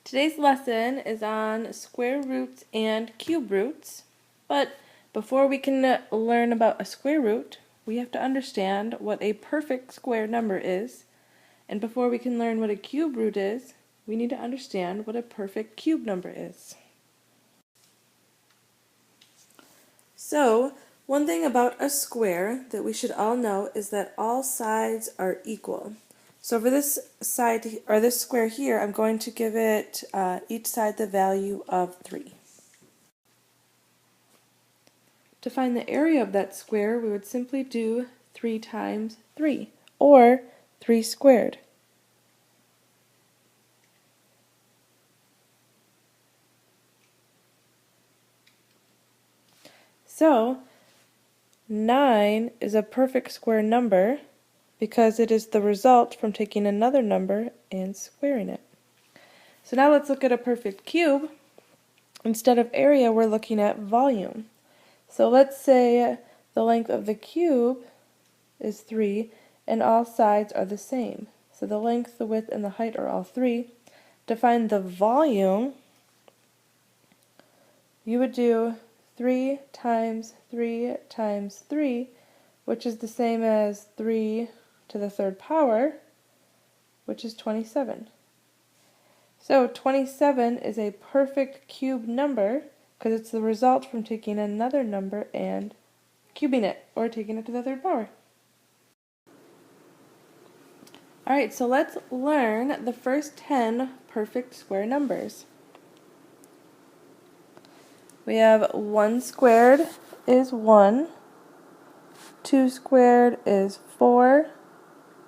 Today's lesson is on square roots and cube roots, but before we can learn about a square root, we have to understand what a perfect square number is, and before we can learn what a cube root is, we need to understand what a perfect cube number is. So, one thing about a square that we should all know is that all sides are equal. So for this side, or this square here, I'm going to give it each side the value of 3. To find the area of that square, we would simply do 3 times 3, or 3 squared. So, 9 is a perfect square number because it is the result from taking another number and squaring it. So now let's look at a perfect cube. Instead of area, we're looking at volume. So let's say the length of the cube is 3 and all sides are the same. So the length, the width, and the height are all 3. To find the volume, you would do 3 times 3 times 3, which is the same as 3 to the third power, which is 27. So 27 is a perfect cube number because it's the result from taking another number and cubing it, or taking it to the third power. Alright, so let's learn the first 10 perfect square numbers. We have 1 squared is 1, 2 squared is 4,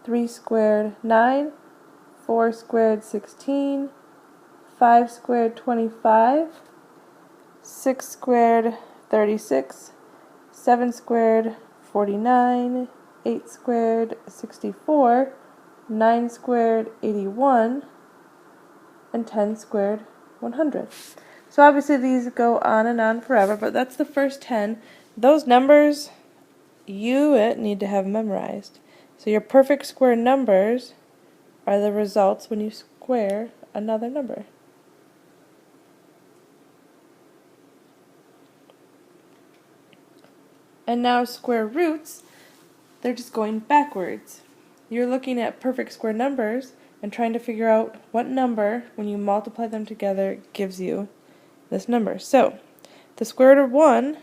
3 squared 9, 4 squared 16, 5 squared 25, 6 squared 36, 7 squared 49, 8 squared 64, 9 squared 81, and 10 squared 100. So obviously these go on and on forever, but that's the first 10. Those numbers you need to have memorized. So your perfect square numbers are the results when you square another number. And now square roots, they're just going backwards. You're looking at perfect square numbers and trying to figure out what number, when you multiply them together, gives you this number. So, the square root of 1,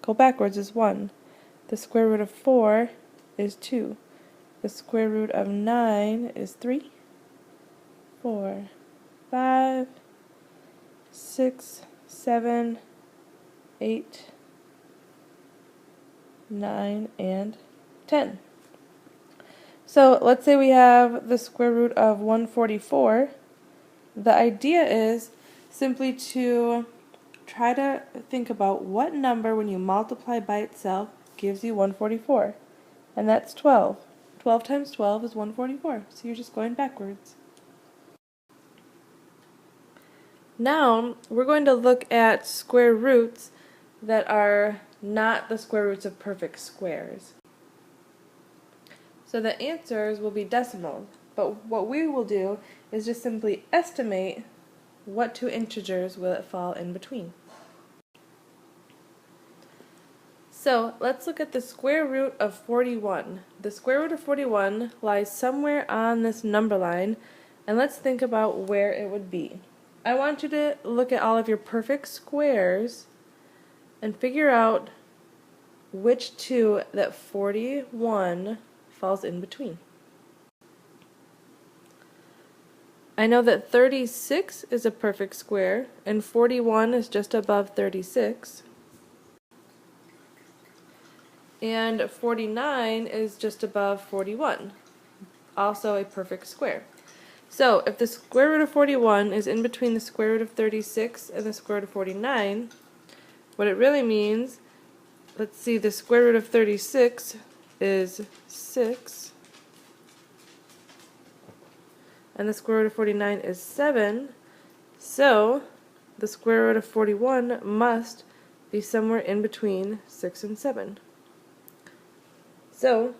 go backwards, is 1. The square root of 4 is 2. The square root of 9 is 3, 4, 5, 6, 7, 8, 9, and 10. So let's say we have the square root of 144. The idea is simply to try to think about what number, when you multiply by itself, gives you 144. And that's 12. 12 times 12 is 144. So you're just going backwards. Now we're going to look at square roots that are not the square roots of perfect squares. So the answers will be decimals, but what we will do is just simply estimate what 2 integers will it fall in between. So let's look at the square root of 41. The square root of 41 lies somewhere on this number line, and let's think about where it would be. I want you to look at all of your perfect squares and figure out which 2 that 41 falls in between. I know that 36 is a perfect square, and 41 is just above 36. And 49 is just above 41, also a perfect square. So if the square root of 41 is in between the square root of 36 and the square root of 49, what it really means, let's see, the square root of 36 is 6, and the square root of 49 is 7, so the square root of 41 must be somewhere in between 6 and 7. So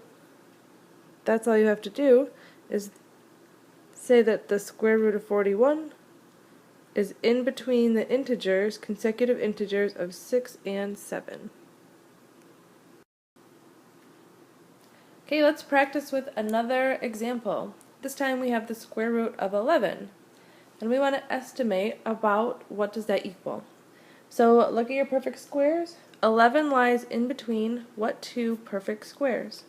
that's all you have to do, is say that the square root of 41 is in between the integers, consecutive integers of 6 and 7. Okay, let's practice with another example. This time we have the square root of 11, and we want to estimate about what does that equal. So look at your perfect squares. 11 lies in between what two perfect squares?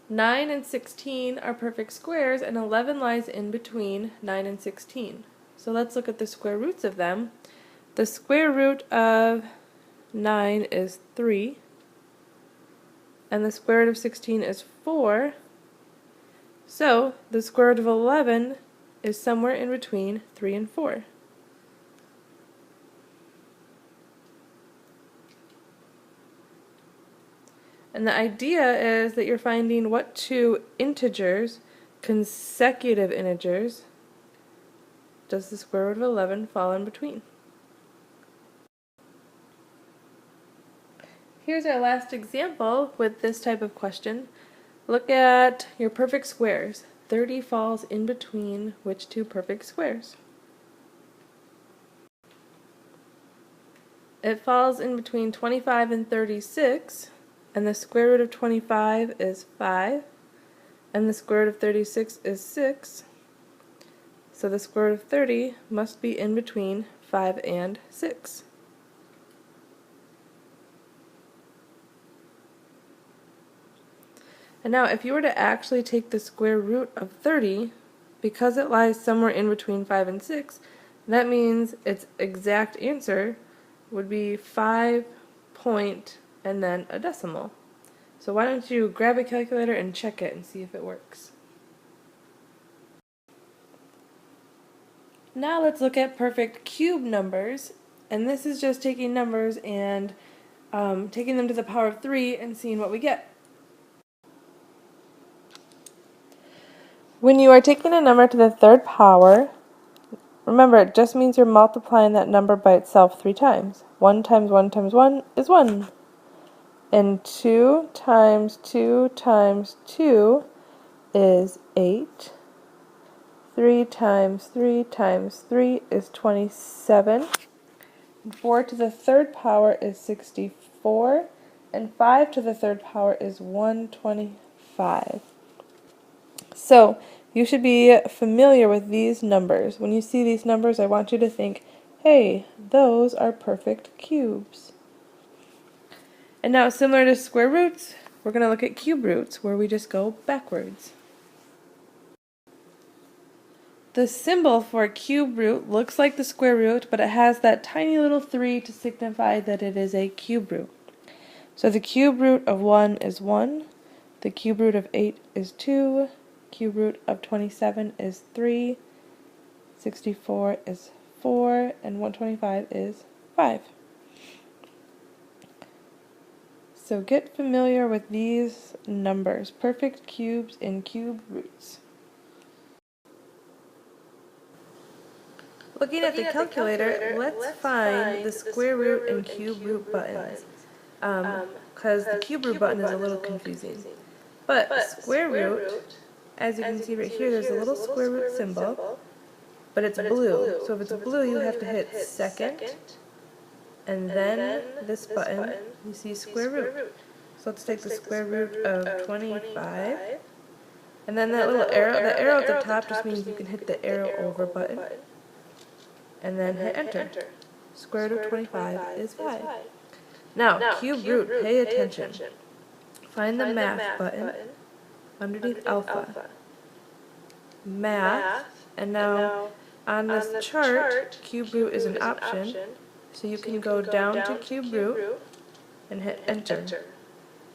9 and 16 are perfect squares, and 11 lies in between 9 and 16. So let's look at the square roots of them. The square root of 9 is 3, and the square root of 16 is 4. So the square root of 11 is somewhere in between 3 and 4. And the idea is that you're finding what two integers, consecutive integers, does the square root of 11 fall in between. Here's our last example with this type of question. Look at your perfect squares. 30 falls in between which two perfect squares? It falls in between 25 and 36, and the square root of 25 is 5, and the square root of 36 is 6. So the square root of 30 must be in between 5 and 6. And now if you were to actually take the square root of 30, because it lies somewhere in between 5 and 6, that means its exact answer would be 5 point and then a decimal. So why don't you grab a calculator and check it and see if it works. Now let's look at perfect cube numbers, and this is just taking numbers and taking them to the power of 3 and seeing what we get. When you are taking a number to the third power, remember it just means you're multiplying that number by itself 3 times. 1 times 1 times 1 is 1. And 2 times 2 times 2 is 8. 3 times 3 times 3 is 27. 4 to the third power is 64. And 5 to the third power is 125. So, you should be familiar with these numbers. When you see these numbers, I want you to think, hey, those are perfect cubes. And now, similar to square roots, we're going to look at cube roots, where we just go backwards. The symbol for a cube root looks like the square root, but it has that tiny little 3 to signify that it is a cube root. So the cube root of 1 is 1, the cube root of 8 is 2, cube root of 27 is 3, 64 is 4, and 125 is 5. So get familiar with these numbers, perfect cubes and cube roots. Looking at the calculator, let's find the square root and cube root buttons, because the cube root button is a little confusing. But square root, as you can see right here, there's a little square root symbol, but it's blue. So if it's blue, you have to hit second, and then this button, you see square root. So let's take the square root of 25, and then that little arrow, the arrow at the top just means you can hit the arrow over button, and then hit enter. Square root of 25 is 5. Now, cube root, pay attention. Find the math button underneath alpha. Math, and now on this chart, cube root is an option, so you can go down to cube root and hit enter.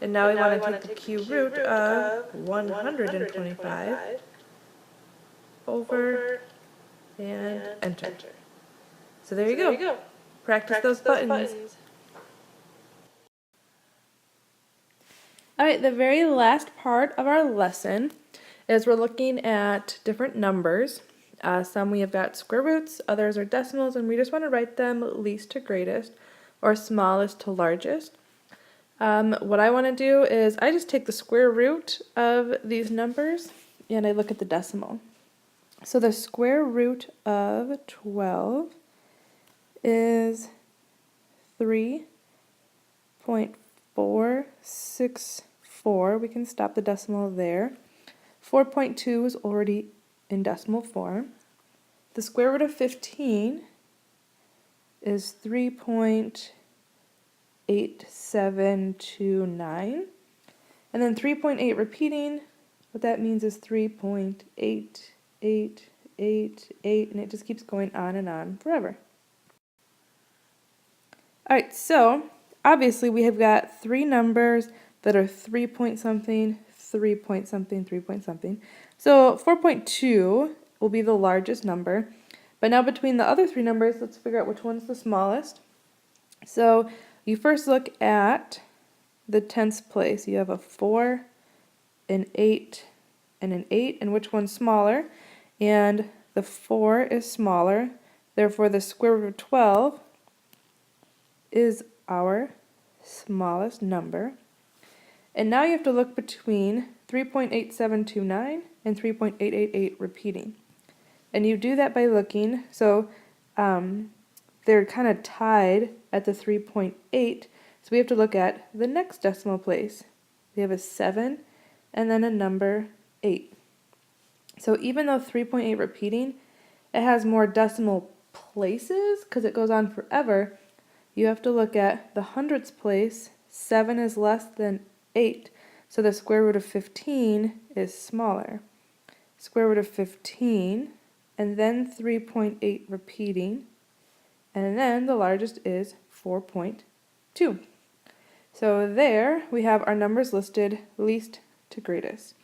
And now we want to take the cube root of 125 over and enter. So there you go. Practice those buttons. Alright, the very last part of our lesson is we're looking at different numbers. Some we have got square roots, others are decimals, and we just want to write them least to greatest or smallest to largest. What I want to do is I just take the square root of these numbers and I look at the decimal. So the square root of 12 is 3.464. We can stop the decimal there. 4.2 is already in decimal form. The square root of 15 is 3.8729. And then 3.8 repeating, what that means is 3.8888, and it just keeps going on forever. Alright, so obviously we have got three numbers that are 3 point something, 3 point something, 3 point something. So 4.2 will be the largest number. But now between the other three numbers, let's figure out which one's the smallest. So you first look at the tens place. You have a 4, an 8, and an 8, and which one's smaller? And the 4 is smaller, therefore the square root of 12 is our smallest number. And now you have to look between 3.8729 and 3.888 repeating. And you do that by looking, so they're kind of tied at the 3.8, so we have to look at the next decimal place. We have a 7 and then a number 8. So even though 3.8 repeating, it has more decimal places because it goes on forever, you have to look at the hundredths place. 7 is less than 8, so the square root of 15 is smaller. Square root of 15, and then 3.8 repeating, and then the largest is 4.2. So there we have our numbers listed least to greatest.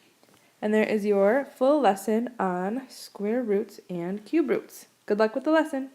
And there is your full lesson on square roots and cube roots. Good luck with the lesson.